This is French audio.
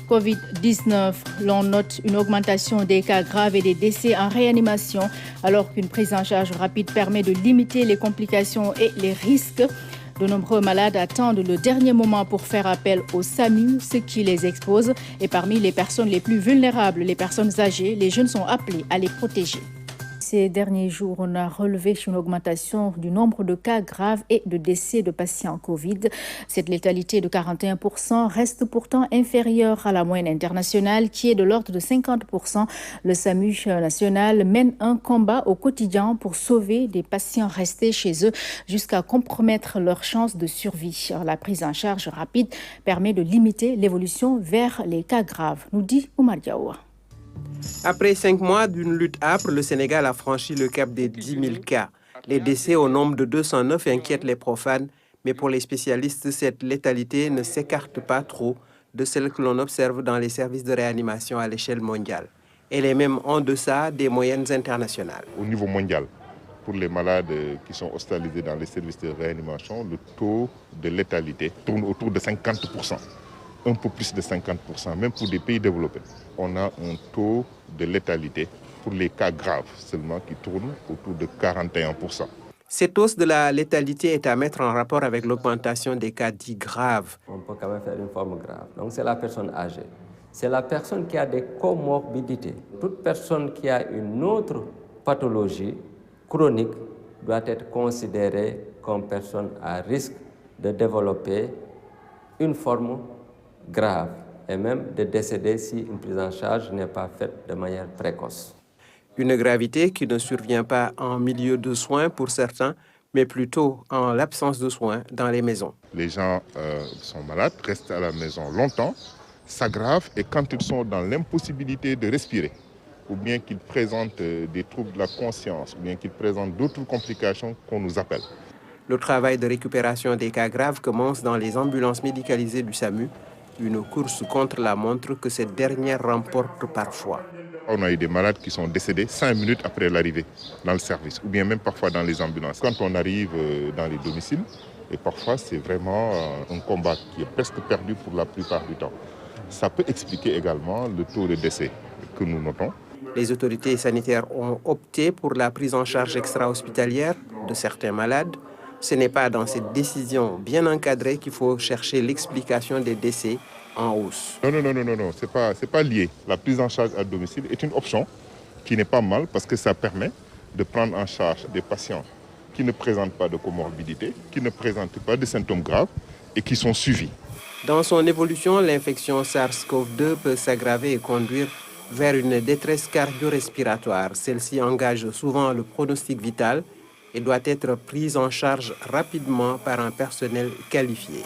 Covid-19, l'on note une augmentation des cas graves et des décès en réanimation, alors qu'une prise en charge rapide permet de limiter les complications et les risques. De nombreux malades attendent le dernier moment pour faire appel au SAMU, ce qui les expose. Et parmi les personnes les plus vulnérables, les personnes âgées, les jeunes sont appelés à les protéger. Ces derniers jours, on a relevé une augmentation du nombre de cas graves et de décès de patients Covid. Cette létalité de 41% reste pourtant inférieure à la moyenne internationale qui est de l'ordre de 50%. Le SAMU national mène un combat au quotidien pour sauver des patients restés chez eux jusqu'à compromettre leurs chances de survie. La prise en charge rapide permet de limiter l'évolution vers les cas graves, nous dit Oumar Diaoua. Après 5 mois d'une lutte âpre, le Sénégal a franchi le cap des 10 000 cas. Les décès au nombre de 209 inquiètent les profanes, mais pour les spécialistes, cette létalité ne s'écarte pas trop de celle que l'on observe dans les services de réanimation à l'échelle mondiale. Elle est même en deçà des moyennes internationales. Au niveau mondial, pour les malades qui sont hospitalisés dans les services de réanimation, le taux de létalité tourne autour de 50%. Un peu plus de 50%, même pour des pays développés. On a un taux de létalité pour les cas graves seulement qui tourne autour de 41%. Cette hausse de la létalité est à mettre en rapport avec l'augmentation des cas dits graves. On peut quand même faire une forme grave. Donc c'est la personne âgée. C'est la personne qui a des comorbidités. Toute personne qui a une autre pathologie chronique doit être considérée comme personne à risque de développer une forme grave et même de décéder si une prise en charge n'est pas faite de manière précoce. Une gravité qui ne survient pas en milieu de soins pour certains, mais plutôt en l'absence de soins dans les maisons. Les gens sont malades, restent à la maison longtemps, s'aggravent et quand ils sont dans l'impossibilité de respirer, ou bien qu'ils présentent des troubles de la conscience, ou bien qu'ils présentent d'autres complications qu'on nous appelle. Le travail de récupération des cas graves commence dans les ambulances médicalisées du SAMU, une course contre la montre que cette dernière remporte parfois. On a eu des malades qui sont décédés 5 minutes après l'arrivée dans le service, ou bien même parfois dans les ambulances. Quand on arrive dans les domiciles, et parfois c'est vraiment un combat qui est presque perdu pour la plupart du temps. Ça peut expliquer également le taux de décès que nous notons. Les autorités sanitaires ont opté pour la prise en charge extra-hospitalière de certains malades. Ce n'est pas dans cette décision bien encadrée qu'il faut chercher l'explication des décès en hausse. Non, c'est pas lié. La prise en charge à domicile est une option qui n'est pas mal parce que ça permet de prendre en charge des patients qui ne présentent pas de comorbidité, qui ne présentent pas de symptômes graves et qui sont suivis. Dans son évolution, l'infection SARS-CoV-2 peut s'aggraver et conduire vers une détresse cardio-respiratoire. Celle-ci engage souvent le pronostic vital et doit être prise en charge rapidement par un personnel qualifié.